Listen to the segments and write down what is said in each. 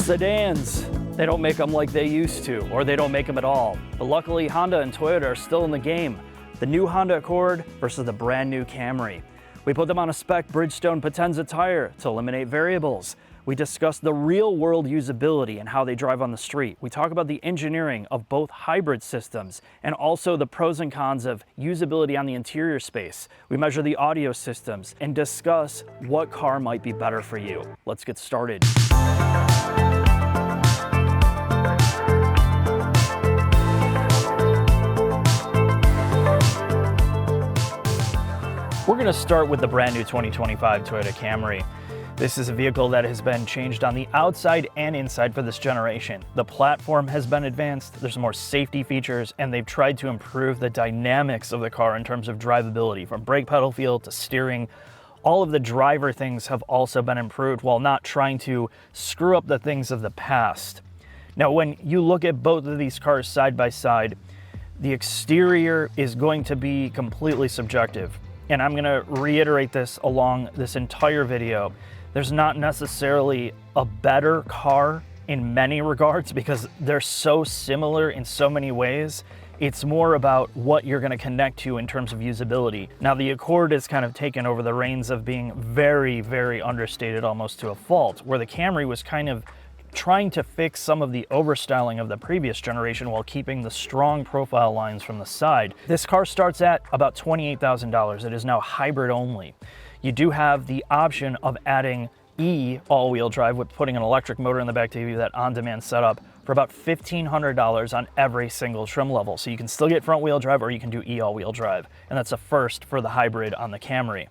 Sedans, they don't make them like they used to, or they don't make them at all. But luckily, Honda and Toyota are still in the game. The new Honda Accord versus the brand new Camry. We put them on a Spec Bridgestone Potenza tire to eliminate variables. We discuss the real-world usability and how they drive on the street. We talk about the engineering of both hybrid systems and also the pros and cons of usability on the interior space. We measure the audio systems and discuss what car might be better for you. Let's get started. We're going to start with the brand new 2025 Toyota Camry. This is a vehicle that has been changed on the outside and inside for this generation. The platform has been advanced, there's more safety features, and they've tried to improve the dynamics of the car in terms of drivability, from brake pedal feel to steering. All of the driver things have also been improved while not trying to screw up the things of the past. Now, when you look at both of these cars side by side, the exterior is going to be completely subjective. And I'm gonna reiterate this along this entire video. There's not necessarily a better car in many regards because they're so similar in so many ways. It's more about what you're gonna connect to in terms of usability. Now, the Accord has kind of taken over the reins of being very, very understated almost to a fault, where the Camry was kind of trying to fix some of the overstyling of the previous generation while keeping the strong profile lines from the side. This car starts at about $28,000. It is now hybrid only. You do have the option of adding all-wheel drive with putting an electric motor in the back to give you that on-demand setup for about $1,500 on every single trim level. So you can still get front-wheel drive or you can do all-wheel drive. And that's a first for the hybrid on the Camry.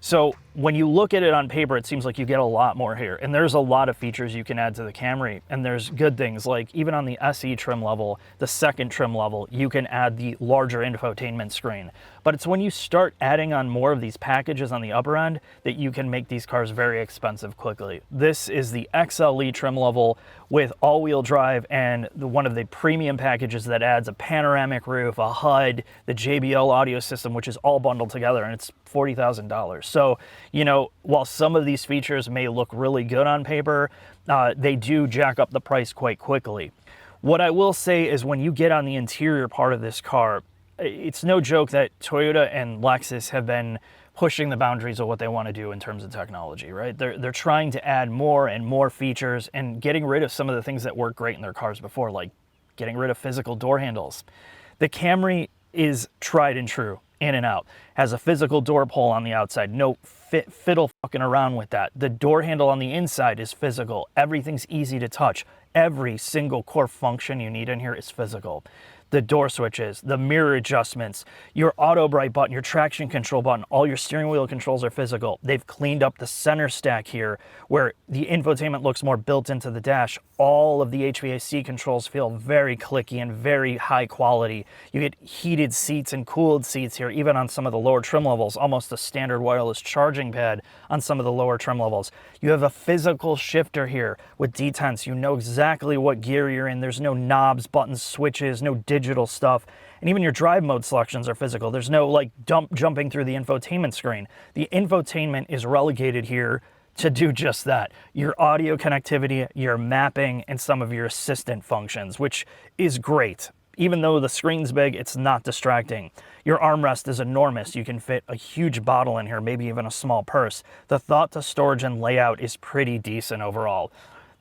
So when you look at it on paper, it seems like you get a lot more here. And there's a lot of features you can add to the Camry. And there's good things like even on the SE trim level, the second trim level, you can add the larger infotainment screen. But it's when you start adding on more of these packages on the upper end that you can make these cars very expensive quickly. This is the XLE trim level with all-wheel drive and one of the premium packages that adds a panoramic roof, a HUD, the JBL audio system, which is all bundled together, and it's $40,000. So, you know, while some of these features may look really good on paper, they do jack up the price quite quickly. What I will say is when you get on the interior part of this car, it's no joke that Toyota and Lexus have been pushing the boundaries of what they want to do in terms of technology, right? They're trying to add more and more features and getting rid of some of the things that worked great in their cars before, like getting rid of physical door handles. The Camry is tried and true, in and out. Has a physical door pull on the outside, no fiddle fucking around with that. The door handle on the inside is physical. Everything's easy to touch. Every single core function you need in here is physical. The door switches, the mirror adjustments, your auto bright button, your traction control button, all your steering wheel controls are physical. They've cleaned up the center stack here where the infotainment looks more built into the dash. All of the HVAC controls feel very clicky and very high quality. You get heated seats and cooled seats here, even on some of the lower trim levels, almost a standard wireless charging pad on some of the lower trim levels. You have a physical shifter here with detents. You know exactly what gear you're in. There's no knobs, buttons, switches, no digital stuff. And even your drive mode selections are physical. There's no like jumping through the infotainment screen. The infotainment is relegated here to do just that. Your audio connectivity, your mapping, and some of your assistant functions, which is great. Even though the screen's big, it's not distracting. Your armrest is enormous. You can fit a huge bottle in here, maybe even a small purse. The thought to storage and layout is pretty decent overall.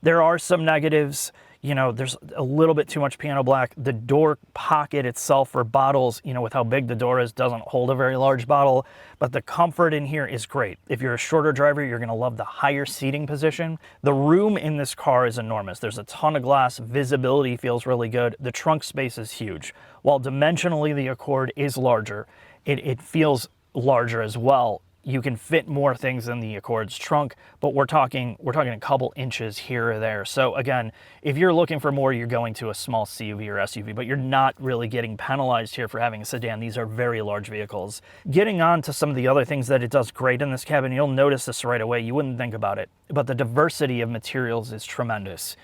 There are some negatives. You know, there's a little bit too much piano black. The door pocket itself for bottles, you know, with how big the door is, doesn't hold a very large bottle, but the comfort in here is great. If you're a shorter driver, you're gonna love the higher seating position. The room in this car is enormous. There's a ton of glass, visibility feels really good. The trunk space is huge. While dimensionally the Accord is larger, it feels larger as well. You can fit more things in the Accord's trunk, but we're talking a couple inches here or there. So again, if you're looking for more, you're going to a small CUV or SUV, but you're not really getting penalized here for having a sedan. These are very large vehicles. Getting on to some of the other things that it does great in this cabin, you'll notice this right away. You wouldn't think about it, but the diversity of materials is tremendous.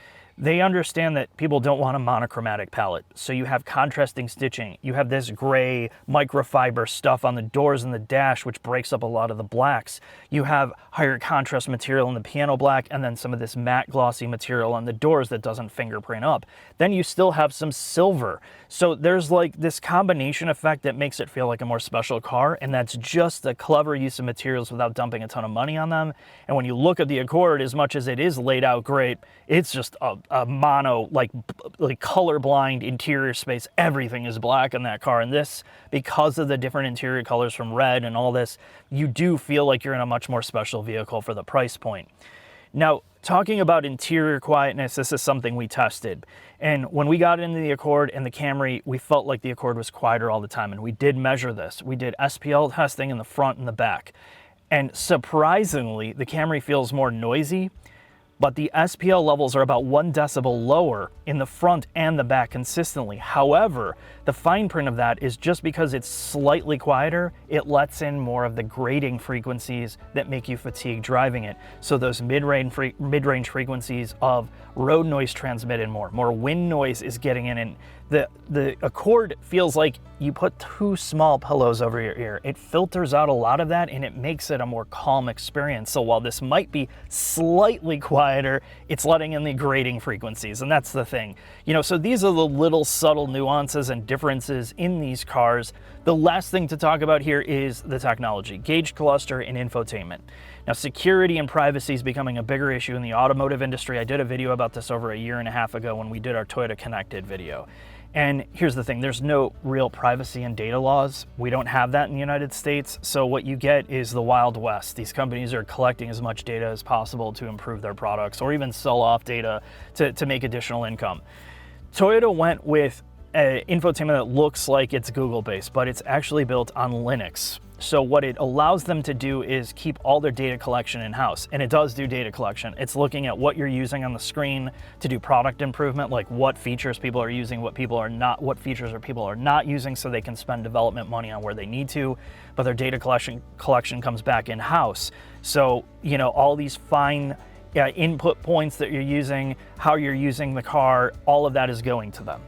They understand that people don't want a monochromatic palette. So you have contrasting stitching. You have this gray microfiber stuff on the doors and the dash, which breaks up a lot of the blacks. You have higher contrast material in the piano black, and then some of this matte glossy material on the doors that doesn't fingerprint up. Then you still have some silver. So there's like this combination effect that makes it feel like a more special car, and that's just a clever use of materials without dumping a ton of money on them. And when you look at the Accord, as much as it is laid out great, it's just a mono, like colorblind interior space. Everything is black in that car. And this, because of the different interior colors from red and all this, you do feel like you're in a much more special vehicle for the price point. Now, talking about interior quietness, this is something we tested. And when we got into the Accord and the Camry, we felt like the Accord was quieter all the time. And we did measure this. We did SPL testing in the front and the back. And surprisingly, the Camry feels more noisy, but the SPL levels are about 1 decibel lower in the front and the back consistently. However, the fine print of that is just because it's slightly quieter, it lets in more of the grating frequencies that make you fatigue driving it. So those mid-range frequencies of road noise transmitted more wind noise is getting in, and the Accord feels like you put 2 small pillows over your ear. It filters out a lot of that, and it makes it a more calm experience. So while this might be slightly quieter, it's letting in the grating frequencies, and that's the thing. You know, so these are the little subtle nuances and differences in these cars. The last thing to talk about here is the technology, gauge cluster and infotainment. Now, security and privacy is becoming a bigger issue in the automotive industry. I did a video about this over a year and a half ago when we did our Toyota Connected video. And here's the thing, there's no real privacy and data laws. We don't have that in the United States. So what you get is the Wild West. These companies are collecting as much data as possible to improve their products or even sell off data to make additional income. Toyota went with an infotainment that looks like it's Google-based, but it's actually built on Linux. So what it allows them to do is keep all their data collection in-house, and it does do data collection. It's looking at what you're using on the screen to do product improvement, like what features people are using, what features people are not using, so they can spend development money on where they need to, but their data collection comes back in-house. So, you know, all these fine input points that you're using, how you're using the car, all of that is going to them.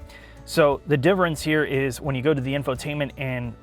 So the difference here is when you go to the infotainment and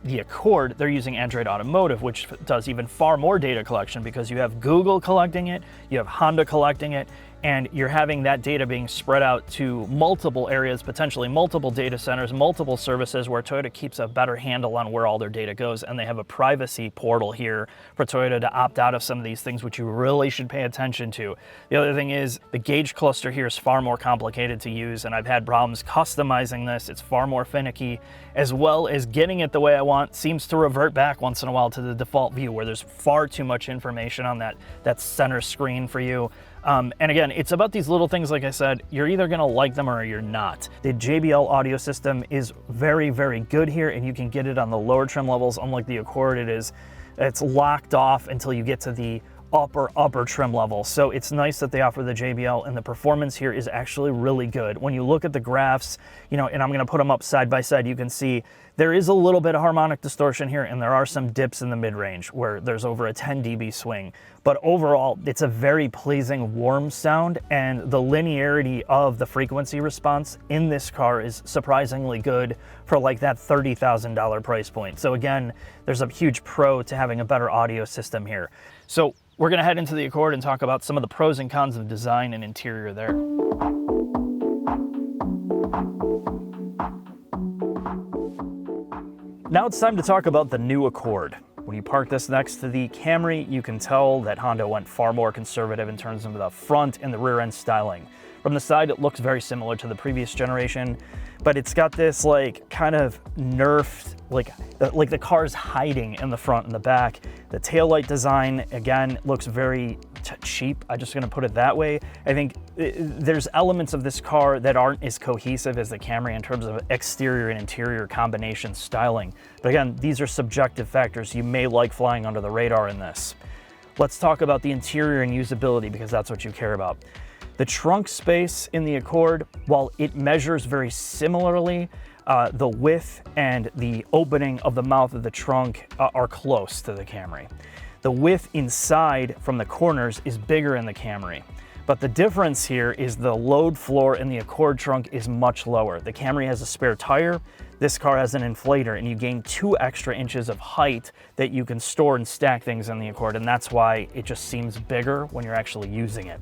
the Accord, they're using Android Automotive, which does even far more data collection because you have Google collecting it, you have Honda collecting it, and you're having that data being spread out to multiple areas, potentially multiple data centers, multiple services, where Toyota keeps a better handle on where all their data goes. And they have a privacy portal here for Toyota to opt out of some of these things, which you really should pay attention to. The other thing is the gauge cluster here is far more complicated to use, and I've had problems customizing this. It's far more finicky, as well as getting it the way I want seems to revert back once in a while to the default view where there's far too much information on that center screen for you. And again, it's about these little things, like I said, you're either gonna like them or you're not. The JBL audio system is very, very good here, and you can get it on the lower trim levels. Unlike the Accord, it's locked off until you get to the upper trim level. So it's nice that they offer the JBL, and the performance here is actually really good. When you look at the graphs, you know, and I'm gonna put them up side by side, you can see there is a little bit of harmonic distortion here, and there are some dips in the mid-range where there's over a 10 dB swing. But overall, it's a very pleasing, warm sound, and the linearity of the frequency response in this car is surprisingly good for like that $30,000 price point. So again, there's a huge pro to having a better audio system here. So we're gonna head into the Accord and talk about some of the pros and cons of design and interior there. Now it's time to talk about the new Accord. When you park this next to the Camry, you can tell that Honda went far more conservative in terms of the front and the rear end styling. From the side, it looks very similar to the previous generation, but it's got this like kind of nerfed, like the car's hiding in the front and the back. The taillight design, again, looks very cheap. I'm just gonna put it that way. I think there's elements of this car that aren't as cohesive as the Camry in terms of exterior and interior combination styling. But again, these are subjective factors. You may like flying under the radar in this. Let's talk about the interior and usability, because that's what you care about. The trunk space in the Accord, while it measures very similarly, the width and the opening of the mouth of the trunk are close to the Camry. The width inside from the corners is bigger in the Camry, But the difference here is the load floor in the Accord trunk is much lower. The Camry has a spare tire, this car has an inflator, and you gain 2 extra inches of height that you can store and stack things in the Accord, and that's why it just seems bigger when you're actually using it.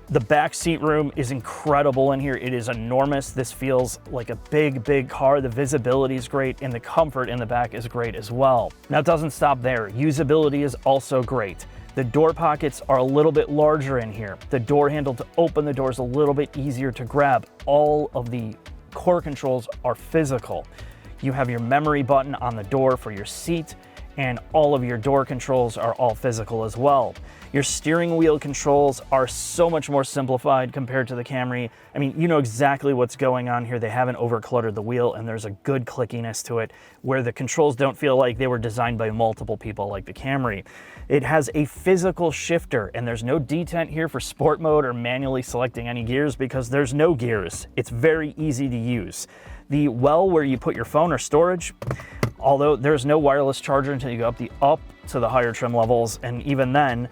The back seat room is incredible in here. It is enormous. This feels like a big car. The visibility is great, and the comfort in the back is great as well. Now, it doesn't stop there. Usability is also great. The door pockets are a little bit larger in here. The door handle to open the door is a little bit easier to grab. All of the core controls are physical. You have your memory button on the door for your seat, and all of your door controls are all physical as well. Your steering wheel controls are so much more simplified compared to the Camry. I mean, you know exactly what's going on here. They haven't over-cluttered the wheel, and there's a good clickiness to it where the controls don't feel like they were designed by multiple people like the Camry. It has a physical shifter, and there's no detent here for sport mode or manually selecting any gears because there's no gears. It's very easy to use. The well where you put your phone or storage, although there's no wireless charger until you go up to the higher trim levels, and even then,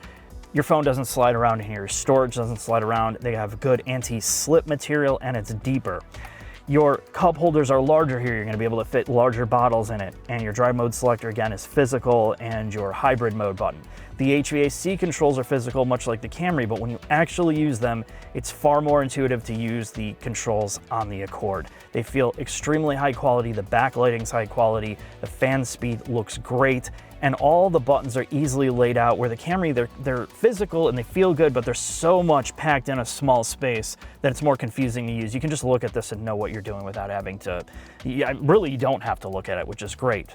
your phone doesn't slide around in here. Your storage doesn't slide around. They have good anti-slip material, and it's deeper. Your cup holders are larger here. You're going to be able to fit larger bottles in it. And your drive mode selector, again, is physical, and your hybrid mode button. The HVAC controls are physical, much like the Camry, but when you actually use them, it's far more intuitive to use the controls on the Accord. They feel extremely high quality. The backlighting's high quality. The fan speed looks great. And all the buttons are easily laid out, where the Camry, they're physical and they feel good, but there's so much packed in a small space that it's more confusing to use. You can just look at this and know what you're doing without having to, really you don't have to look at it, which is great.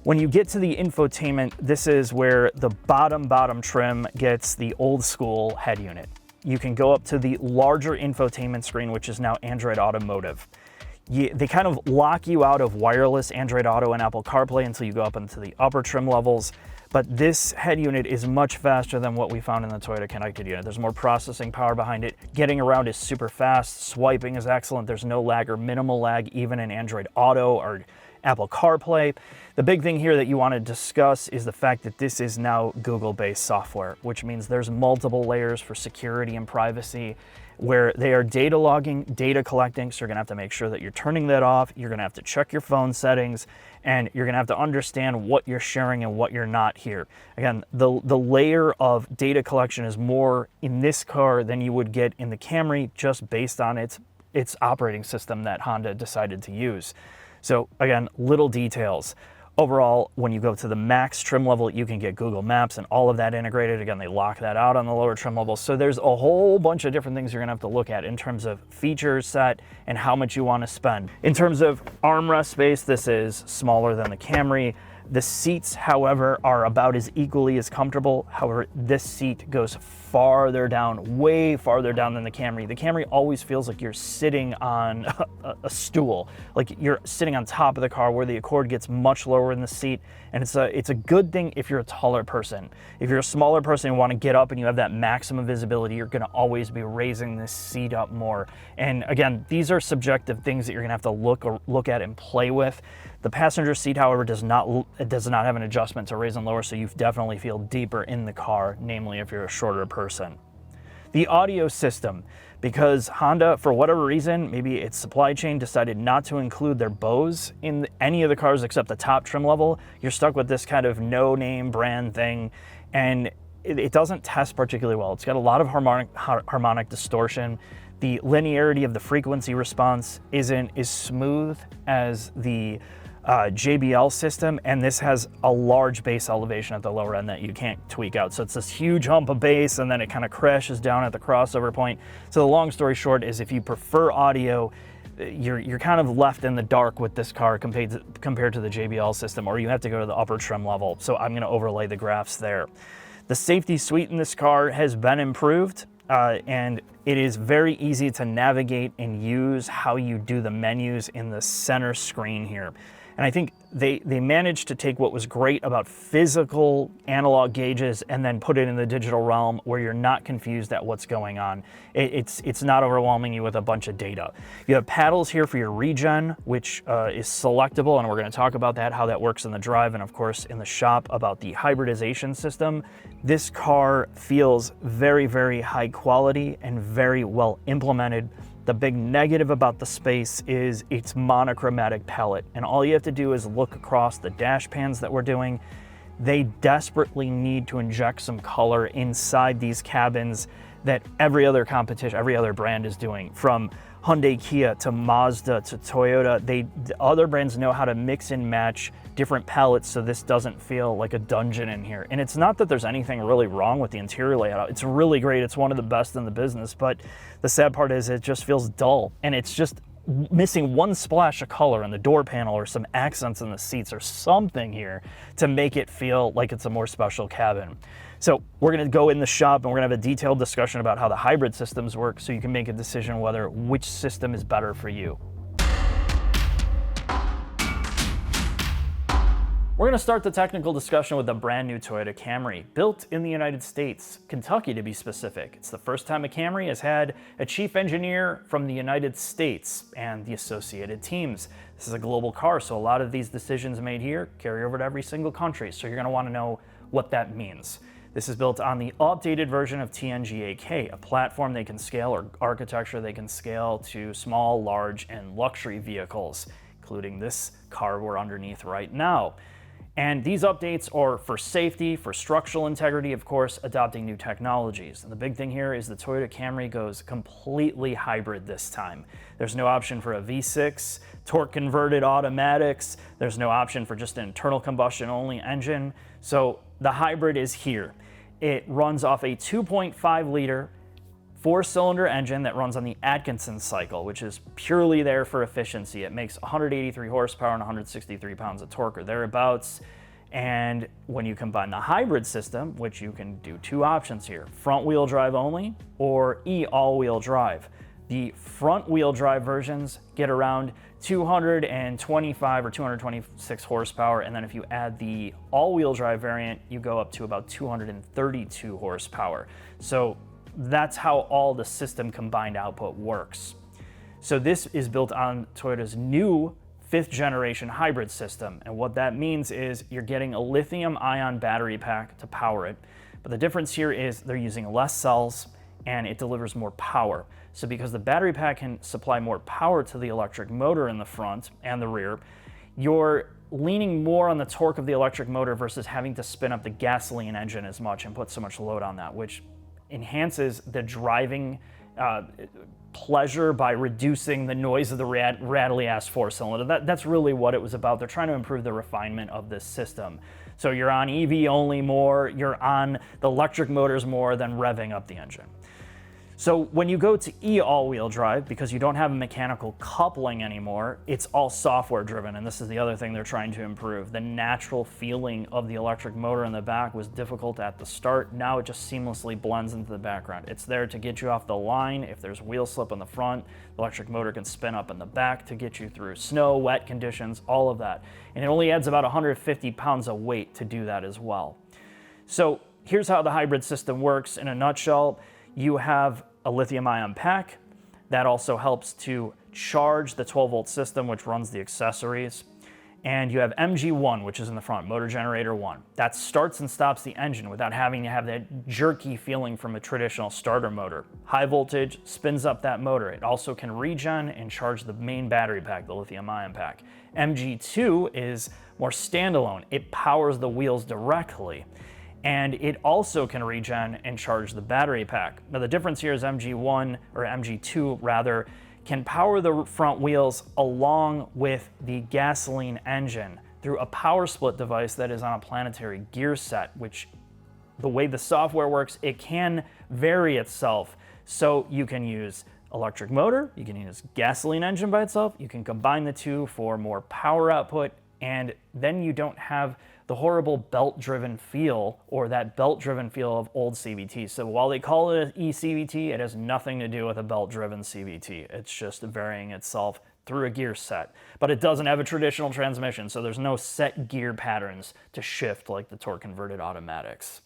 When you get to the infotainment, this is where the bottom trim gets the old school head unit. You can go up to the larger infotainment screen, which is now Android Automotive. They kind of lock you out of wireless Android Auto and Apple CarPlay until you go up into the upper trim levels. But this head unit is much faster than what we found in the Toyota connected unit. There's more processing power behind it. Getting around is super fast. Swiping is excellent. There's no lag or minimal lag even in Android Auto or Apple CarPlay. The big thing here that you want to discuss is the fact that this is now Google-based software, which means there's multiple layers for security and privacy, where they are data logging, data collecting, so you're gonna have to make sure that you're turning that off. You're gonna have to check your phone settings, and you're gonna have to understand what you're sharing and what you're not here. Again, the layer of data collection is more in this car than you would get in the Camry, just based on its operating system that Honda decided to use. So again, little details. Overall, when you go to the max trim level, you can get Google Maps and all of that integrated. Again, they lock that out on the lower trim level. So there's a whole bunch of different things you're gonna have to look at in terms of feature set and how much you wanna spend. In terms of armrest space, this is smaller than the Camry. The seats, however, are about as equally as comfortable. However, this seat goes farther down, way farther down than the Camry. The Camry always feels like you're sitting on a stool, like you're sitting on top of the car, where the Accord gets much lower in the seat. And it's a good thing if you're a taller person. If you're a smaller person and want to get up and you have that maximum visibility, you're going to always be raising this seat up more. And again, these are subjective things that you're going to have to look at and play with. The passenger seat, however, does not have an adjustment to raise and lower, so you definitely feel deeper in the car, namely if you're a shorter person. The audio system, because Honda, for whatever reason, maybe its supply chain decided not to include their Bose in any of the cars except the top trim level, you're stuck with this kind of no-name brand thing, and it doesn't test particularly well. It's got a lot of harmonic distortion. The linearity of the frequency response isn't as smooth as the JBL system, and this has a large bass elevation at the lower end that you can't tweak out. So it's this huge hump of bass, and then it kind of crashes down at the crossover point. So the long story short is, if you prefer audio, you're kind of left in the dark with this car compared to the JBL system, or you have to go to the upper trim level. So I'm going to overlay the graphs there. The safety suite in this car has been improved. And it is very easy to navigate and use how you do the menus in the center screen here. And I think they managed to take what was great about physical analog gauges and then put it in the digital realm where you're not confused at what's going on. It's not overwhelming you with a bunch of data. You have paddles here for your regen, which is selectable, and we're going to talk about that, how that works in the drive, and of course in the shop about the hybridization system. This car feels very, very high quality and very well implemented. The big negative about the space is its monochromatic palette, and all you have to do is look across the dash pans that we're doing. They desperately need to inject some color inside these cabins that every other competition, every other brand is doing, from Hyundai, Kia to Mazda to Toyota. The other brands know how to mix and match different palettes so this doesn't feel like a dungeon in here. And it's not that there's anything really wrong with the interior layout. It's really great. It's one of the best in the business, but the sad part is it just feels dull, and it's just missing one splash of color in the door panel or some accents in the seats or something here to make it feel like it's a more special cabin. So we're going to go in the shop and we're going to have a detailed discussion about how the hybrid systems work so you can make a decision whether which system is better for you. We're going to start the technical discussion with the brand new Toyota Camry, built in the United States, Kentucky to be specific. It's the first time a Camry has had a chief engineer from the United States and the associated teams. This is a global car, so a lot of these decisions made here carry over to every single country, so you're going to want to know what that means. This is built on the updated version of TNGA-K, a platform they can scale, or architecture they can scale to small, large, and luxury vehicles, including this car we're underneath right now. And these updates are for safety, for structural integrity, of course, adopting new technologies. And the big thing here is the Toyota Camry goes completely hybrid this time. There's no option for a V6, torque converted automatics. There's no option for just an internal combustion only engine. So the hybrid is here. It runs off a 2.5 liter 4-cylinder engine that runs on the Atkinson cycle, which is purely there for efficiency. It makes 183 horsepower and 163 pounds of torque or thereabouts. And when you combine the hybrid system, which you can do two options here, front wheel drive only or all-wheel drive. The front wheel drive versions get around 225 or 226 horsepower, and then if you add the all-wheel drive variant, you go up to about 232 horsepower. So that's how all the system combined output works. So this is built on Toyota's new 5th generation hybrid system, and what that means is you're getting a lithium-ion battery pack to power it, but the difference here is they're using less cells and it delivers more power. So because the battery pack can supply more power to the electric motor in the front and the rear, you're leaning more on the torque of the electric motor versus having to spin up the gasoline engine as much and put so much load on that, which enhances the driving pleasure by reducing the noise of the rattly ass 4-cylinder. That's really what it was about. They're trying to improve the refinement of this system. So you're on EV only more, you're on the electric motors more than revving up the engine. So when you go to all-wheel drive, because you don't have a mechanical coupling anymore, it's all software driven, and this is the other thing they're trying to improve. The natural feeling of the electric motor in the back was difficult at the start. Now it just seamlessly blends into the background. It's there to get you off the line. If there's wheel slip in the front, the electric motor can spin up in the back to get you through snow, wet conditions, all of that. And it only adds about 150 pounds of weight to do that as well. So here's how the hybrid system works in a nutshell. You have a lithium-ion pack that also helps to charge the 12-volt system, which runs the accessories. And you have MG1, which is in the front, motor generator 1. That starts and stops the engine without having to have that jerky feeling from a traditional starter motor. High voltage spins up that motor. It also can regen and charge the main battery pack, the lithium-ion pack. MG2 is more standalone. It powers the wheels directly. And it also can regen and charge the battery pack. Now the difference here is MG1, or MG2 rather, can power the front wheels along with the gasoline engine through a power split device that is on a planetary gear set, which the way the software works, it can vary itself. So you can use electric motor, you can use gasoline engine by itself, you can combine the two for more power output, and then you don't have the horrible belt-driven feel, or that belt-driven feel of old CVT. So while they call it an eCVT, it has nothing to do with a belt-driven CVT. It's just varying itself through a gear set, but it doesn't have a traditional transmission, so there's no set gear patterns to shift like the torque converted automatics.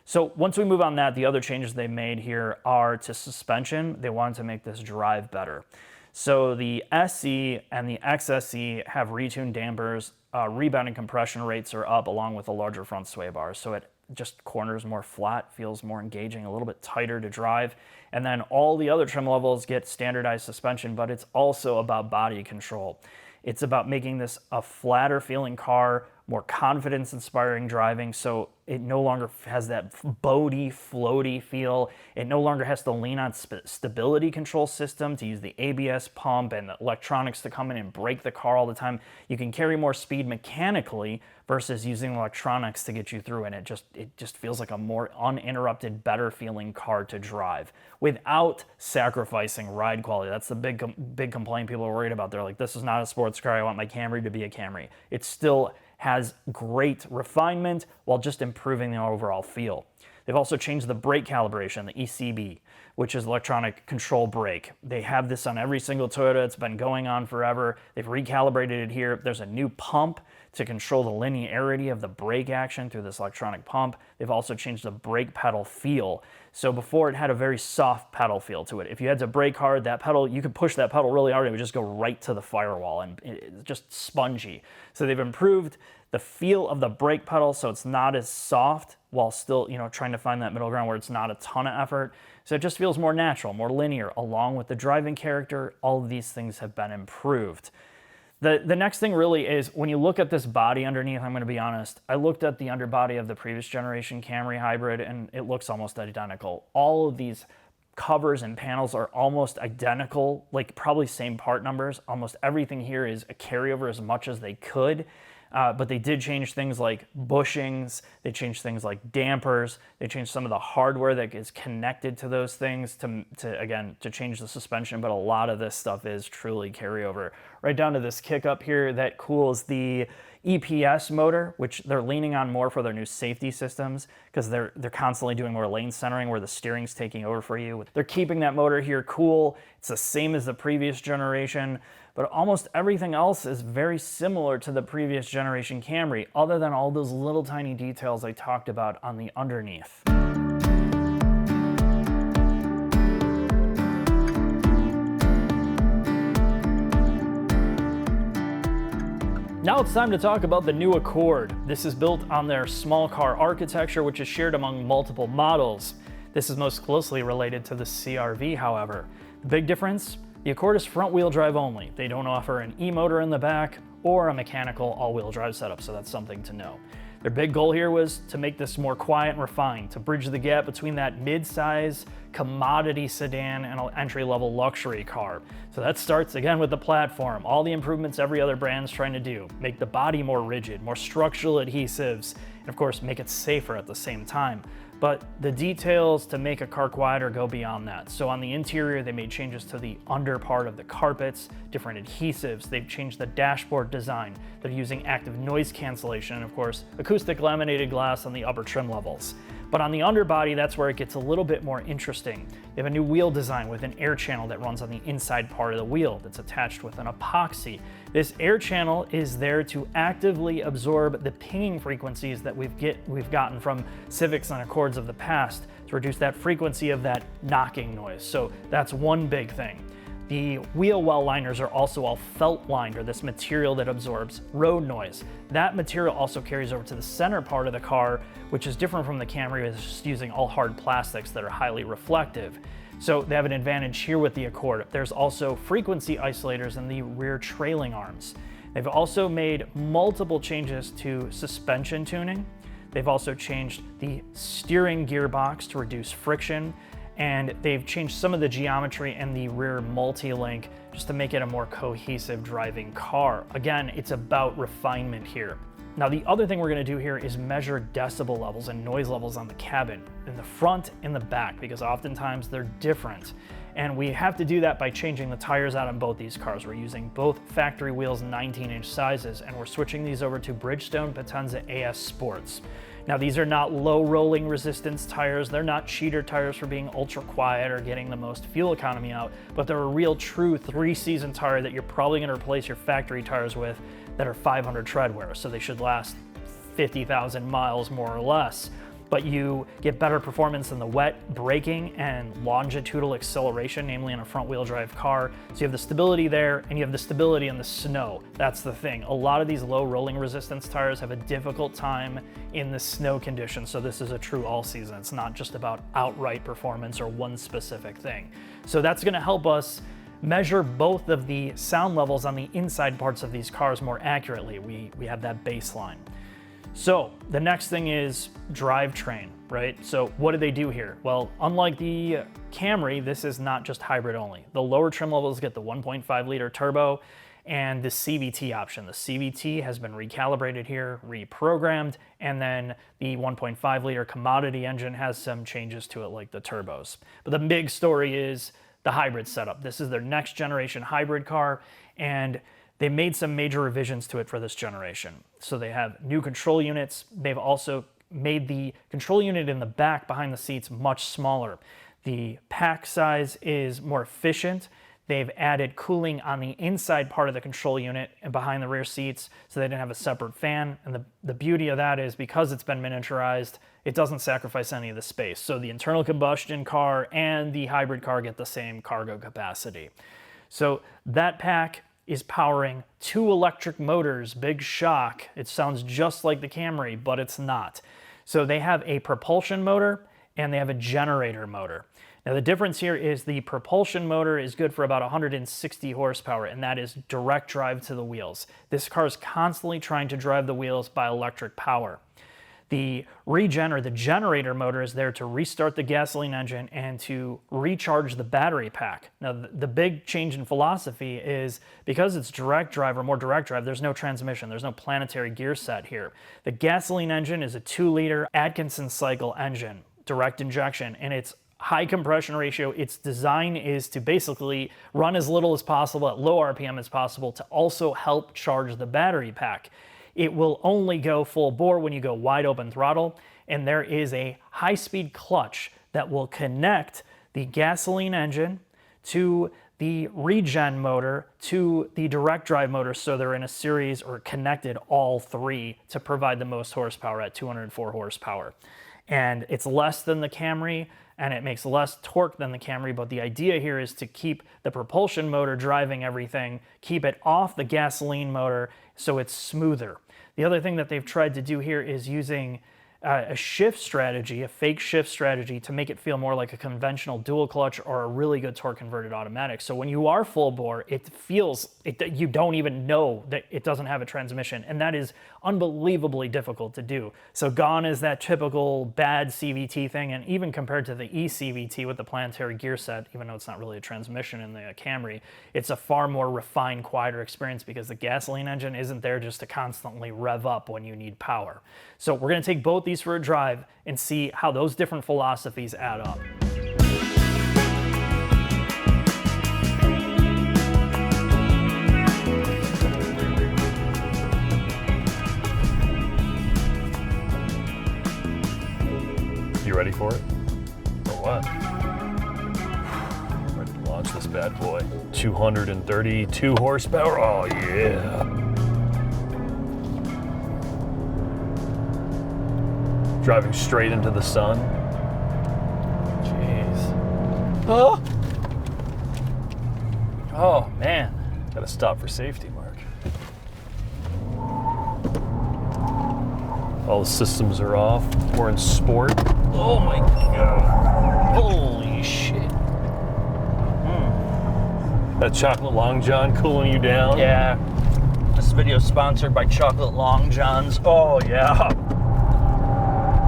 So once we move on that, the other changes they made here are to suspension. They wanted to make this drive better. So the SE and the XSE have retuned dampers, rebound and compression rates are up along with a larger front sway bar. So it just corners more flat, feels more engaging, a little bit tighter to drive. And then all the other trim levels get standardized suspension, but it's also about body control. It's about making this a flatter feeling car, more confidence inspiring driving, so it no longer has that boaty, floaty feel. It no longer has to lean on stability control system to use the ABS pump and the electronics to come in and brake the car all the time. You can carry more speed mechanically versus using electronics to get you through, and it just feels like a more uninterrupted, better feeling car to drive without sacrificing ride quality. That's the big complaint people are worried about. They're like, this is not a sports car, I want my Camry to be a Camry. It still has great refinement while just improving the overall feel. They've also changed the brake calibration, the ECB, which is electronic control brake. They have this on every single Toyota. It's been going on forever. They've recalibrated it here. There's a new pump to control the linearity of the brake action through this electronic pump. They've also changed the brake pedal feel. So before it had a very soft pedal feel to it. If you had to brake hard, that pedal, you could push that pedal really hard, it would just go right to the firewall and it's just spongy. So they've improved the feel of the brake pedal so it's not as soft while still, trying to find that middle ground where it's not a ton of effort. So it just feels more natural, more linear, along with the driving character. All of these things have been improved. The next thing really is when you look at this body underneath, I'm going to be honest, I looked at the underbody of the previous generation Camry hybrid and it looks almost identical. All of these covers and panels are almost identical, like probably same part numbers. Almost everything here is a carryover as much as they could. But they did change things like bushings, they changed things like dampers, they changed some of the hardware that is connected to those things to change the suspension, but a lot of this stuff is truly carryover. Right down to this kick up here that cools the EPS motor, which they're leaning on more for their new safety systems because they're constantly doing more lane centering where the steering's taking over for you. They're keeping that motor here cool. It's the same as the previous generation, but almost everything else is very similar to the previous generation Camry, other than all those little tiny details I talked about on the underneath. Now it's time to talk about the new Accord. This is built on their small car architecture, which is shared among multiple models. This is most closely related to the CR-V, however. The big difference? The Accord is front-wheel drive only. They don't offer an e-motor in the back or a mechanical all-wheel drive setup, so that's something to know. Their big goal here was to make this more quiet and refined, to bridge the gap between that mid-size commodity sedan and an entry-level luxury car. So that starts again with the platform, all the improvements every other brand's trying to do, make the body more rigid, more structural adhesives, and of course make it safer at the same time. But the details to make a car quieter go beyond that. So on the interior, they made changes to the under part of the carpets, different adhesives. They've changed the dashboard design. They're using active noise cancellation, and of course, acoustic laminated glass on the upper trim levels. But on the underbody, that's where it gets a little bit more interesting. They have a new wheel design with an air channel that runs on the inside part of the wheel that's attached with an epoxy. This air channel is there to actively absorb the pinging frequencies that we've gotten from Civics and Accords of the past to reduce that frequency of that knocking noise. So that's one big thing. The wheel well liners are also all felt lined, or this material that absorbs road noise. That material also carries over to the center part of the car, which is different from the Camry. It's just using all hard plastics that are highly reflective. So they have an advantage here with the Accord. There's also frequency isolators in the rear trailing arms. They've also made multiple changes to suspension tuning. They've also changed the steering gearbox to reduce friction. And they've changed some of the geometry in the rear multi-link just to make it a more cohesive driving car. Again, it's about refinement here. Now, the other thing we're going to do here is measure decibel levels and noise levels on the cabin, in the front and the back, because oftentimes they're different. And we have to do that by changing the tires out on both these cars. We're using both factory wheels 19-inch sizes, and we're switching these over to Bridgestone Potenza AS Sports. Now, these are not low rolling resistance tires. They're not cheater tires for being ultra quiet or getting the most fuel economy out, but they're a real true 3-season tire that you're probably going to replace your factory tires with that are 500 tread wear. So they should last 50,000 miles more or less. But you get better performance in the wet braking and longitudinal acceleration, namely in a front-wheel drive car. So you have the stability there, and you have the stability in the snow. That's the thing. A lot of these low rolling resistance tires have a difficult time in the snow conditions, so this is a true all-season. It's not just about outright performance or one specific thing. So that's gonna help us measure both of the sound levels on the inside parts of these cars more accurately. We have that baseline. So the next thing is drivetrain, right? So what do they do here? Well, unlike the Camry, this is not just hybrid only. The lower trim levels get the 1.5 liter turbo and the CVT option. The CVT has been recalibrated here, reprogrammed, and then the 1.5 liter commodity engine has some changes to it like the turbos. But the big story is the hybrid setup. This is their next generation hybrid car, and they made some major revisions to it for this generation. So they have new control units. They've also made the control unit in the back behind the seats much smaller. The pack size is more efficient. They've added cooling on the inside part of the control unit and behind the rear seats, so they didn't have a separate fan. And the beauty of that is because it's been miniaturized, it doesn't sacrifice any of the space. So the internal combustion car and the hybrid car get the same cargo capacity. So that pack is powering 2 electric motors. Big shock. It sounds just like the Camry, but it's not. So they have a propulsion motor and they have a generator motor. Now the difference here is the propulsion motor is good for about 160 horsepower, and that is direct drive to the wheels. This car is constantly trying to drive the wheels by electric power. The regen or the generator motor is there to restart the gasoline engine and to recharge the battery pack. Now, the big change in philosophy is because it's direct drive or more direct drive, there's no transmission, there's no planetary gear set here. The gasoline engine is a 2-liter Atkinson cycle engine, direct injection, and it's high compression ratio. Its design is to basically run as little as possible at low RPM as possible to also help charge the battery pack. It will only go full bore when you go wide open throttle, and there is a high-speed clutch that will connect the gasoline engine to the regen motor to the direct drive motor, so they're in a series or connected all three to provide the most horsepower at 204 horsepower. And it's less than the Camry, and it makes less torque than the Camry, but the idea here is to keep the propulsion motor driving everything, keep it off the gasoline motor so it's smoother. The other thing that they've tried to do here is using a shift strategy, a fake shift strategy, to make it feel more like a conventional dual clutch or a really good torque converted automatic. So when you are full bore, it feels, you don't even know that it doesn't have a transmission, and that is unbelievably difficult to do. So gone is that typical bad CVT thing, and even compared to the eCVT with the planetary gear set, even though it's not really a transmission in the Camry, it's a far more refined, quieter experience because the gasoline engine isn't there just to constantly rev up when you need power. So we're going to take both these for a drive and see how those different philosophies add up. You ready for it? For what? Ready to launch this bad boy. 232 horsepower. Oh yeah. Driving straight into the sun. Jeez. Oh! Oh, man. Gotta stop for safety, Mark. All the systems are off. We're in sport. Oh my God. Holy shit. That chocolate Long John cooling you down? Yeah. This video is sponsored by Chocolate Long Johns. Oh, yeah.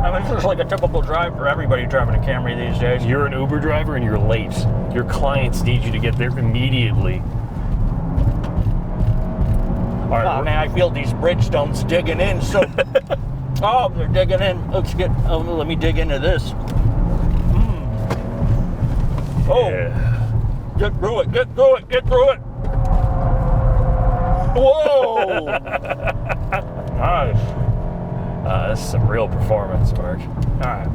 I mean, this is like a typical drive for everybody driving a Camry these days. You're an Uber driver and you're late. Your clients need you to get there immediately. All right, man, I feel these Bridgestones digging in. So, oh, they're digging in. Let me dig into this. Oh, yeah. Get through it, get through it, get through it. Whoa. Nice. This is some real performance, Mark. All right.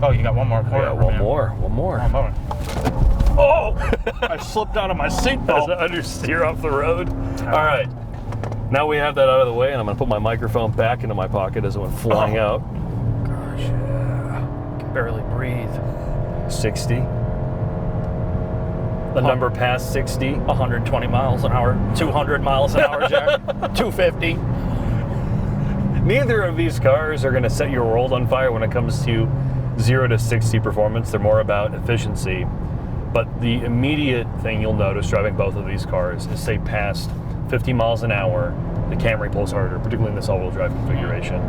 Oh, you got one more corner. Yeah, one more. Oh! I slipped out of my seatbelt. As I understeer off the road. All right. Now we have that out of the way, and I'm going to put my microphone back into my pocket as it went flying out. Gosh, yeah. Can barely breathe. 60. The number past 60. 120 miles an hour. 200 miles an hour, Jack. 250. Neither of these cars are going to set your world on fire when it comes to 0 to 60 performance. They're more about efficiency. But the immediate thing you'll notice driving both of these cars is, say, past 50 miles an hour, the Camry pulls harder, particularly in this all-wheel drive configuration.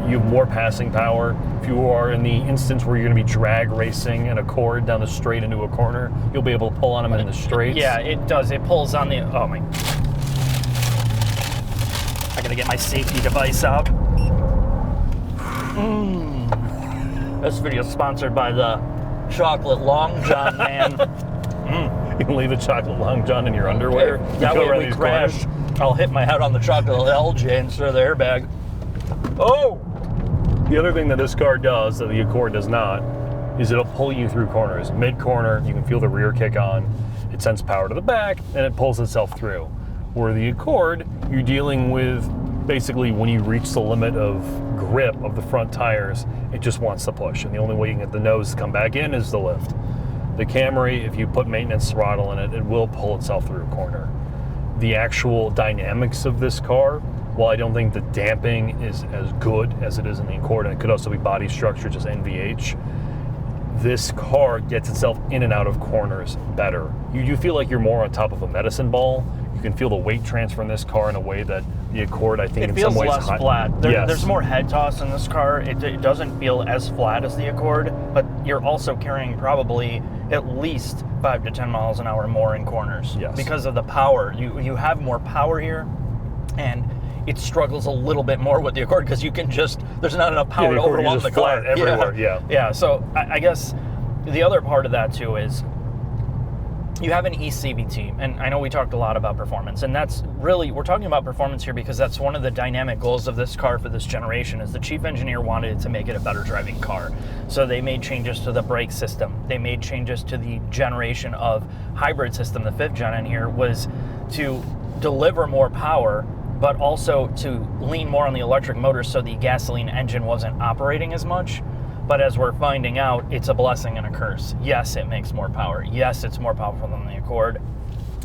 You have more passing power. If you are in the instance where you're going to be drag racing an Accord down the straight into a corner, you'll be able to pull on them in the straights. Yeah, it does. It pulls on the... Oh, my... I got to get my safety device out. This video is sponsored by the Chocolate Long John man. You can leave a chocolate Long John in your underwear. That way we crash. I'll hit my head on the chocolate LJ instead of the airbag. Oh! The other thing that this car does that the Accord does not is it'll pull you through corners. Mid-corner, you can feel the rear kick on. It sends power to the back, and it pulls itself through. Where the Accord, you're dealing with basically when you reach the limit of grip of the front tires, it just wants to push. And the only way you can get the nose to come back in is the lift. The Camry, if you put maintenance throttle in it, it will pull itself through a corner. The actual dynamics of this car, while I don't think the damping is as good as it is in the Accord, and it could also be body structure, just NVH, this car gets itself in and out of corners better. You feel like you're more on top of a medicine ball. You can feel the weight transfer in this car in a way that the Accord, I think, in some ways... It feels less flat. There's more head toss in this car. It doesn't feel as flat as the Accord, but you're also carrying probably at least 5 to 10 miles an hour more in corners. Yes. Because of the power. You have more power here, and it struggles a little bit more with the Accord because you can just... There's not enough power to overwhelm the car. Flat everywhere, Yeah, so I guess the other part of that, too, is... You have an eCVT, and I know we talked a lot about performance, and that's really, we're talking about performance here because that's one of the dynamic goals of this car for this generation, is the chief engineer wanted to make it a better driving car. So they made changes to the brake system. They made changes to the generation of hybrid system. The 5th gen in here was to deliver more power, but also to lean more on the electric motors so the gasoline engine wasn't operating as much. But as we're finding out, it's a blessing and a curse. Yes, it makes more power. Yes, it's more powerful than the Accord.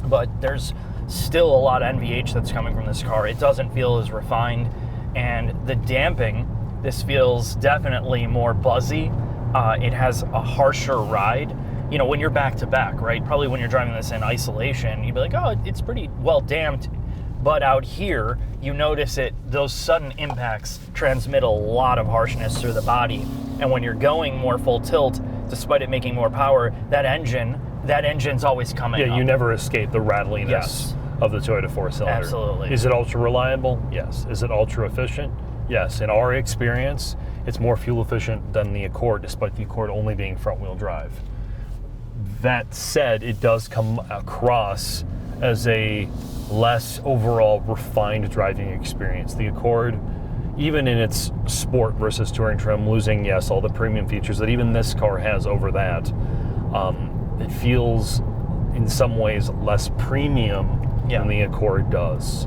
But there's still a lot of NVH that's coming from this car. It doesn't feel as refined. And the damping, this feels definitely more buzzy. It has a harsher ride. You know, when you're back to back, right? Probably when you're driving this in isolation, you'd be like, oh, it's pretty well damped. But out here, you notice those sudden impacts transmit a lot of harshness through the body. And when you're going more full tilt, despite it making more power, that engine's always coming up. You never escape the rattliness of the Toyota 4-cylinder. Absolutely. Is it ultra reliable? Yes. Is it ultra efficient? Yes. In our experience, it's more fuel efficient than the Accord, despite the Accord only being front-wheel drive. That said, it does come across as a less overall refined driving experience. The Accord, even in its sport versus touring trim, losing, yes, all the premium features that even this car has over that, it feels in some ways less premium than the Accord does.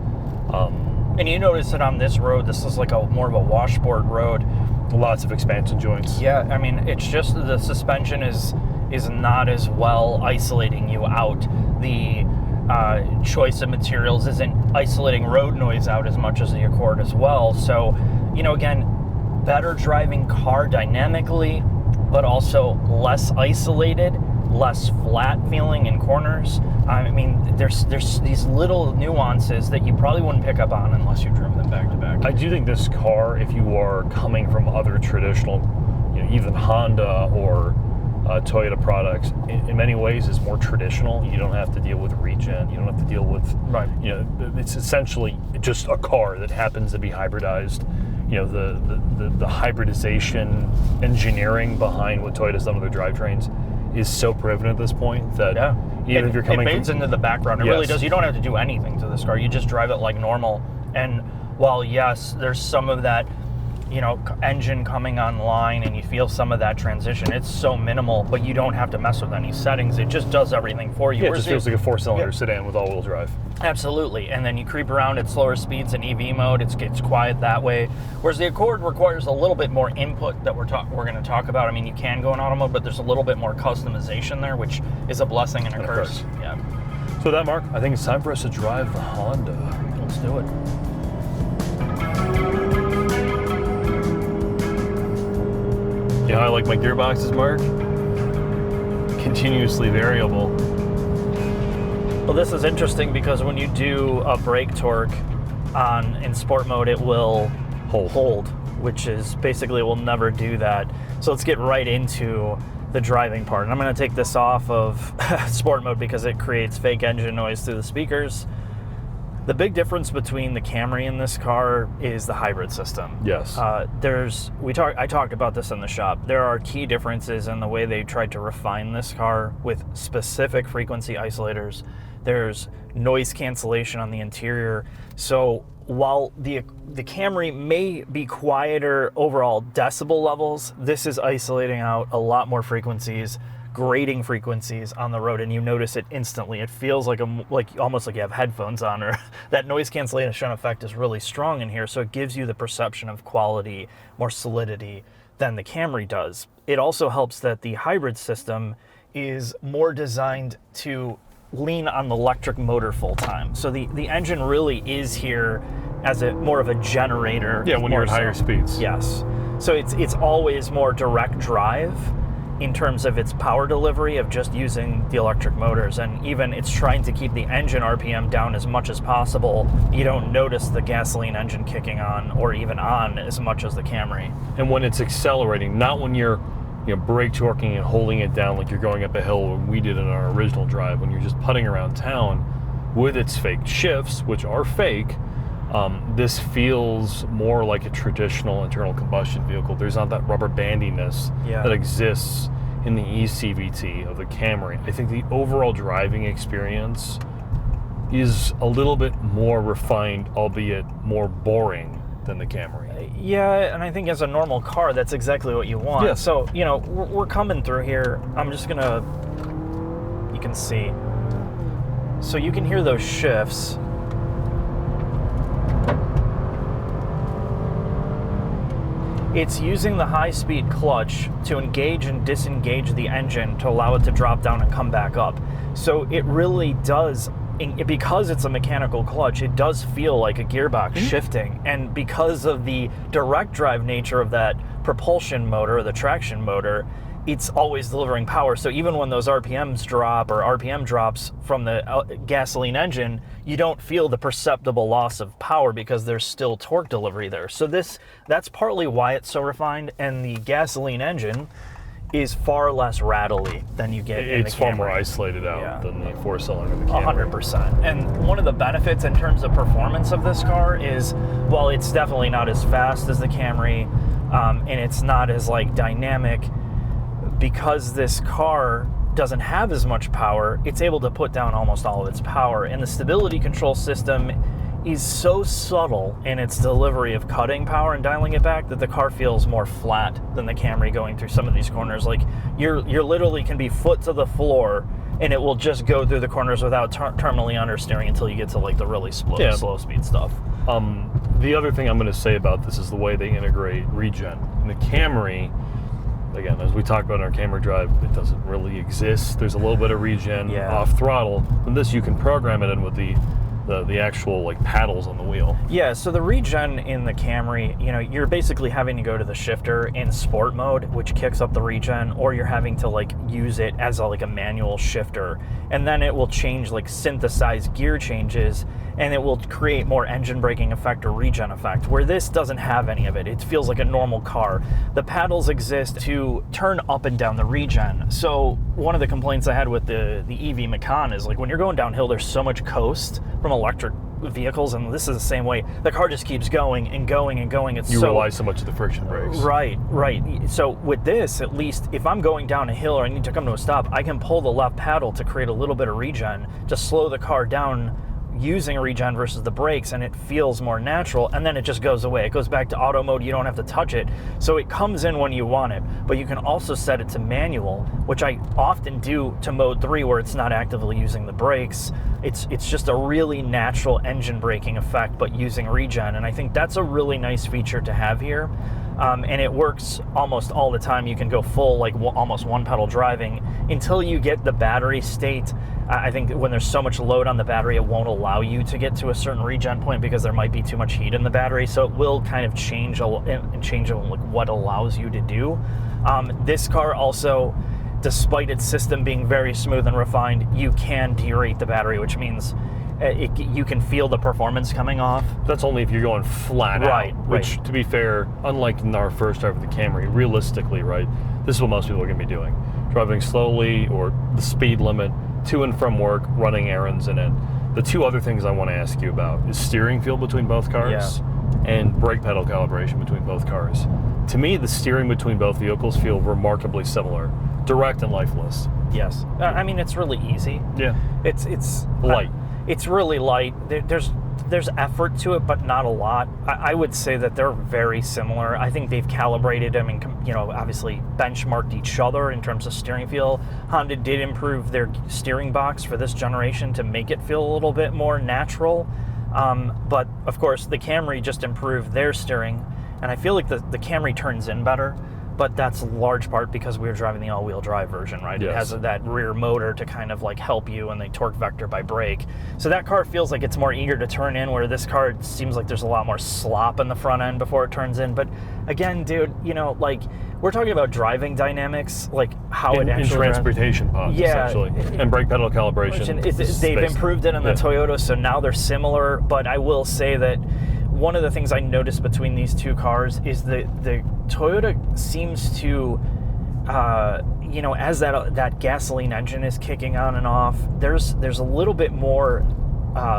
And you notice that on this road, this is like more of a washboard road. Lots of expansion joints. Yeah, I mean, it's just the suspension is not as well isolating you out. The choice of materials isn't isolating road noise out as much as the Accord as well. So, you know, again, better driving car dynamically, but also less isolated, less flat feeling in corners. I mean, there's these little nuances that you probably wouldn't pick up on unless you drove them back to back. I do think this car, if you are coming from other traditional, you know, even Honda or Toyota products, in many ways is more traditional. You don't have to deal with regen. You don't have to deal with, you know, it's essentially just a car that happens to be hybridized. You know, the hybridization engineering behind what Toyota's done with their drivetrains is so proven at this point that even if you're coming it fades into the background. It really does. You don't have to do anything to this car. You just drive it like normal. And while, yes, there's some of that engine coming online and you feel some of that transition. It's so minimal, but you don't have to mess with any settings. It just does everything for you. Yeah, it just feels like a 4-cylinder sedan with all-wheel drive. Absolutely. And then you creep around at slower speeds in EV mode. It's quiet that way. Whereas the Accord requires a little bit more input that we're going to talk about. I mean, you can go in auto mode, but there's a little bit more customization there, which is a blessing and a curse. Yeah. So with that, Mark, I think it's time for us to drive the Honda. Let's do it. You know how I like my gearboxes, Mark? Continuously variable. Well, this is interesting because when you do a brake torque in sport mode, it will hold, which is basically it will never do that. So let's get right into the driving part. And I'm going to take this off of sport mode because it creates fake engine noise through the speakers. The big difference between the Camry and this car is the hybrid system. Yes. I talked about this in the shop. There are key differences in the way they tried to refine this car with specific frequency isolators. There's noise cancellation on the interior. So while the Camry may be quieter overall decibel levels, this is isolating out a lot more frequencies, grading frequencies on the road, and you notice it instantly. It feels like almost like you have headphones on, or that noise cancellation effect is really strong in here, so it gives you the perception of quality, more solidity than the Camry does. It also helps that the hybrid system is more designed to lean on the electric motor full time. So the engine really is here as more of a generator. Yeah, when you're at higher speeds. Yes. So it's always more direct drive in terms of its power delivery of just using the electric motors, and even it's trying to keep the engine RPM down as much as possible. You don't notice the gasoline engine kicking on or even on as much as the Camry. And when it's accelerating, not when you're brake torquing and holding it down like you're going up a hill when we did in our original drive, when you're just putting around town with its fake shifts, which are fake, this feels more like a traditional internal combustion vehicle. There's not that rubber bandiness that exists in the eCVT of the Camry. I think the overall driving experience is a little bit more refined, albeit more boring than the Camry. Yeah, and I think as a normal car, that's exactly what you want. Yeah. So, we're coming through here. I'm just gonna, you can see. So you can hear those shifts. It's using the high-speed clutch to engage and disengage the engine to allow it to drop down and come back up. So it really does, because it's a mechanical clutch, it does feel like a gearbox shifting. And because of the direct drive nature of that propulsion motor, or the traction motor, it's always delivering power. So even when those RPMs drop, or RPM drops from the gasoline engine, you don't feel the perceptible loss of power because there's still torque delivery there. So that's partly why it's so refined, and the gasoline engine is far less rattly than you get in the Camry. It's far more isolated out than the 4-cylinder in the Camry. 100%. And one of the benefits in terms of performance of this car is, while it's definitely not as fast as the Camry, and it's not as dynamic, because this car doesn't have as much power, it's able to put down almost all of its power. And the stability control system is so subtle in its delivery of cutting power and dialing it back that the car feels more flat than the Camry going through some of these corners. Like you're literally can be foot to the floor and it will just go through the corners without terminally understeering until you get to the really slow speed stuff. The other thing I'm going to say about this is the way they integrate regen. In the Camry, again, as we talked about in our Camry drive, it doesn't really exist. There's a little bit of regen off throttle. In this, you can program it in with the actual paddles on the wheel. Yeah, so the regen in the Camry, you're basically having to go to the shifter in sport mode, which kicks up the regen, or you're having to use it as a manual shifter, and then it will change synthesize gear changes, and it will create more engine braking effect or regen effect, where this doesn't have any of it. It feels like a normal car. The paddles exist to turn up and down the regen. So one of the complaints I had with the EV Macan is when you're going downhill, there's so much coast from electric vehicles, and this is the same way. The car just keeps going and going and going. You rely so much on the friction brakes. Right. So with this, at least, if I'm going down a hill or I need to come to a stop, I can pull the left paddle to create a little bit of regen to slow the car down using regen versus the brakes, and it feels more natural, and then it just goes away. It goes back to auto mode. You don't have to touch it. So it comes in when you want it, but you can also set it to manual, which I often do to mode 3 where it's not actively using the brakes. It's just a really natural engine braking effect, but using regen, and I think that's a really nice feature to have here. And it works almost all the time. You can go full, like almost one pedal driving until you get the battery state. I think when there's so much load on the battery, it won't allow you to get to a certain regen point because there might be too much heat in the battery. So it will kind of change like what allows you to do. This car also, despite its system being very smooth and refined, you can derate the battery, which means you can feel the performance coming off. That's only if you're going flat out, which, to be fair, unlike in our first drive of the Camry, realistically, right, this is what most people are going to be doing. Driving slowly or the speed limit to and from work, running errands in it. The two other things I want to ask you about is steering feel between both cars and brake pedal calibration between both cars. To me, the steering between both vehicles feel remarkably similar, direct and lifeless. Yes. I mean, it's really easy. Yeah. It's light. It's really light. There's effort to it, but not a lot. I would say that they're very similar. I think they've calibrated them and, obviously benchmarked each other in terms of steering feel. Honda did improve their steering box for this generation to make it feel a little bit more natural. But of course, the Camry just improved their steering, and I feel like the Camry turns in better. But that's large part because we were driving the all-wheel drive version, right? Yes. It has that rear motor to kind of like help you, and they torque vector by brake. So that car feels like it's more eager to turn in, where this car seems like there's a lot more slop in the front end before it turns in. But again, dude, like we're talking about driving dynamics, like how it actually... In transportation pods, essentially. And brake pedal calibration. They've improved it in the Toyota, so now they're similar. But I will say that one of the things I noticed between these two cars is the Toyota seems to, as that gasoline engine is kicking on and off, there's a little bit more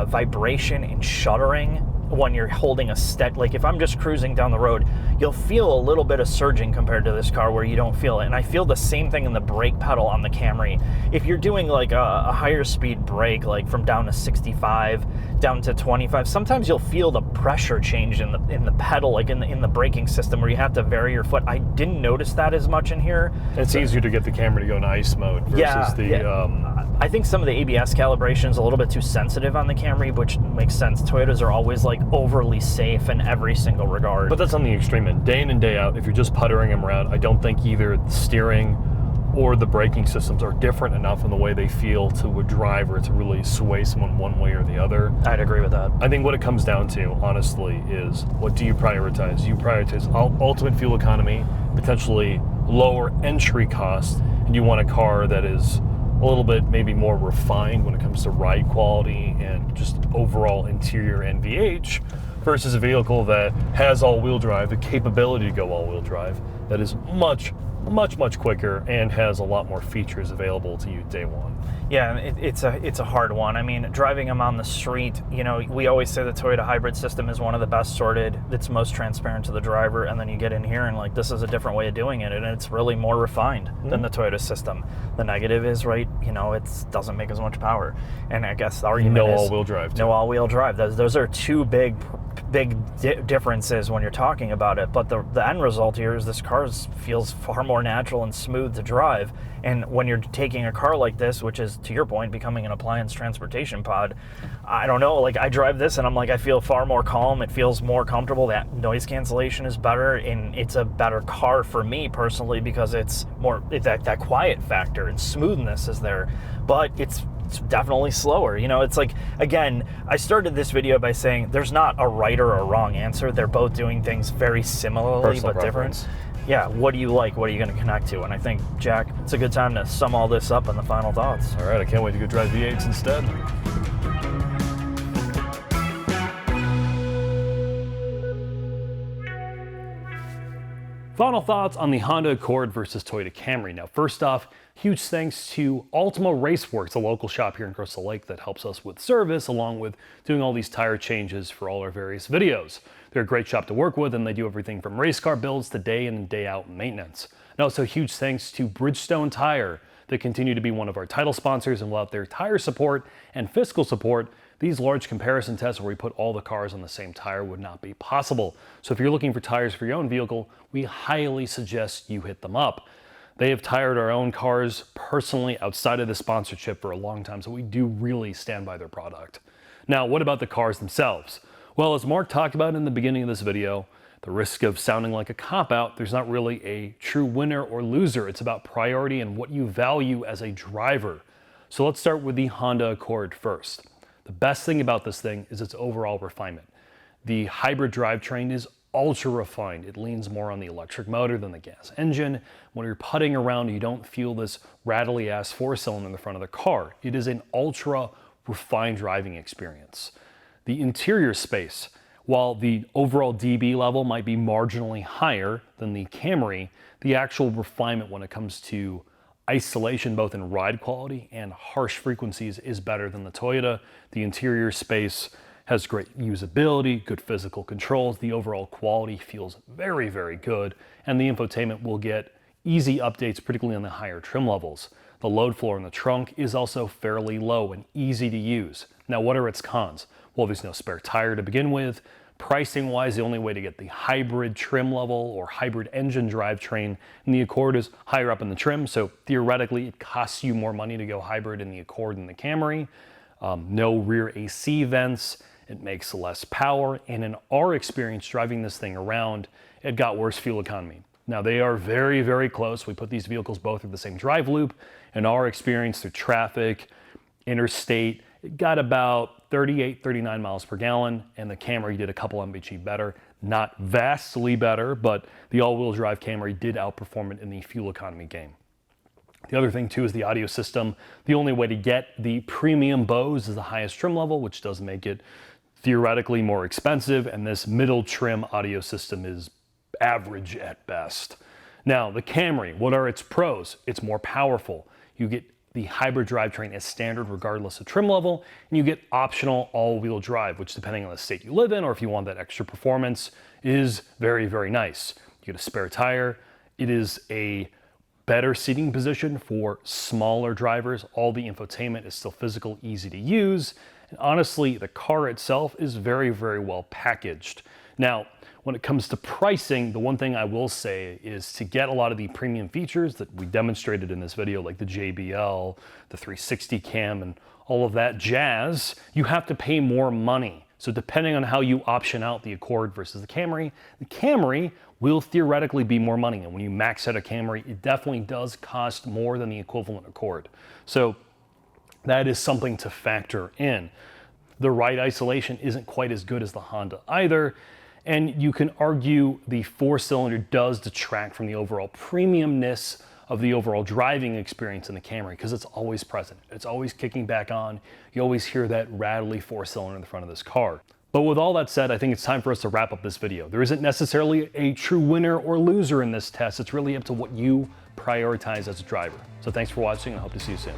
vibration and shuddering when you're holding a steady. Like if I'm just cruising down the road, you'll feel a little bit of surging compared to this car where you don't feel it. And I feel the same thing in the brake pedal on the Camry. If you're doing like a higher speed brake, like from down to 65 down to 25, sometimes you'll feel the pressure change in the pedal, like in the braking system, where you have to vary your foot. I didn't notice that as much in here. It's easier to get the Camry to go in ice mode versus I think some of the ABS calibration is a little bit too sensitive on the Camry, which makes sense. Toyotas are always like overly safe in every single regard. But that's on the extreme end. Day in and day out, if you're just puttering them around, I don't think either the steering or the braking systems are different enough in the way they feel to a driver to really sway someone one way or the other. I'd agree with that. I think what it comes down to, honestly, is what do you prioritize? You prioritize ultimate fuel economy, potentially lower entry cost, and you want a car that is a little bit maybe more refined when it comes to ride quality and just overall interior NVH, versus a vehicle that has all-wheel drive, the capability to go all-wheel drive, that is much quicker and has a lot more features available to you day one. Yeah, it's a hard one. I mean, driving them on the street, we always say the Toyota hybrid system is one of the best sorted, that's most transparent to the driver, and then you get in here and like, this is a different way of doing it, and it's really more refined than the Toyota system. The negative is, right, it doesn't make as much power. And I guess the argument is all-wheel drive. No all-wheel drive. Those are two big differences when you're talking about it. But the end result here is this car feels far more natural and smooth to drive. And when you're taking a car like this, which is, to your point, becoming an appliance transportation pod, I don't know, like I drive this and I'm like, I feel far more calm. It feels more comfortable. That noise cancellation is better, and it's a better car for me personally because it's more, that quiet factor and smoothness is there. But it's definitely slower. It's like, again, I started this video by saying there's not a right or a wrong answer. They're both doing things very similarly, but different. Yeah, what do you like? What are you going to connect to? And I think, Jack, it's a good time to sum all this up in the final thoughts. All right, I can't wait to go drive V8s instead. Final thoughts on the Honda Accord versus Toyota Camry. Now, first off, huge thanks to Ultima Raceworks, a local shop here in Crystal Lake that helps us with service, along with doing all these tire changes for all our various videos. They're a great shop to work with, and they do everything from race car builds to day in and day out maintenance. And also huge thanks to Bridgestone Tire. They continue to be one of our title sponsors, and without their tire support and fiscal support, these large comparison tests where we put all the cars on the same tire would not be possible. So if you're looking for tires for your own vehicle, we highly suggest you hit them up. They have tired our own cars personally outside of the sponsorship for a long time, so we do really stand by their product. Now, what about the cars themselves? Well, as Mark talked about in the beginning of this video, the risk of sounding like a cop-out, there's not really a true winner or loser. It's about priority and what you value as a driver. So let's start with the Honda Accord first. The best thing about this thing is its overall refinement. The hybrid drivetrain is ultra refined. It leans more on the electric motor than the gas engine. When you're putting around, you don't feel this rattly ass four-cylinder in the front of the car. It is an ultra refined driving experience. The interior space, while the overall dB level might be marginally higher than the Camry, the actual refinement when it comes to isolation, both in ride quality and harsh frequencies, is better than the Toyota. The interior space has great usability, good physical controls. The overall quality feels very, very good. And the infotainment will get easy updates, particularly on the higher trim levels. The load floor in the trunk is also fairly low and easy to use. Now, what are its cons? Well, there's no spare tire to begin with. Pricing wise, the only way to get the hybrid trim level or hybrid engine drivetrain in the Accord is higher up in the trim. So theoretically, it costs you more money to go hybrid in the Accord than the Camry. No rear AC vents. It makes less power. And in our experience driving this thing around, it got worse fuel economy. Now they are very, very close. We put these vehicles both through the same drive loop. In our experience through traffic, interstate, it got about 38, 39 miles per gallon, and the Camry did a couple mpg better. Not vastly better, but the all-wheel drive Camry did outperform it in the fuel economy game. The other thing too is the audio system. The only way to get the premium Bose is the highest trim level, which does make it theoretically more expensive, and this middle trim audio system is average at best. Now, the Camry, what are its pros? It's more powerful. You get the hybrid drivetrain as standard regardless of trim level, and you get optional all-wheel drive, which depending on the state you live in or if you want that extra performance is very, very nice. You get a spare tire. It is a better seating position for smaller drivers. All the infotainment is still physical, easy to use. And honestly, the car itself is very, very well packaged. Now, when it comes to pricing, the one thing I will say is to get a lot of the premium features that we demonstrated in this video, like the JBL, the 360 cam, and all of that jazz, you have to pay more money. So depending on how you option out the Accord versus the Camry will theoretically be more money. And when you max out a Camry, it definitely does cost more than the equivalent Accord. So that is something to factor in. The ride isolation isn't quite as good as the Honda either. And you can argue the four-cylinder does detract from the overall premiumness of the overall driving experience in the Camry because it's always present. It's always kicking back on. You always hear that rattly four-cylinder in the front of this car. But with all that said, I think it's time for us to wrap up this video. There isn't necessarily a true winner or loser in this test. It's really up to what you prioritize as a driver. So thanks for watching, and I hope to see you soon.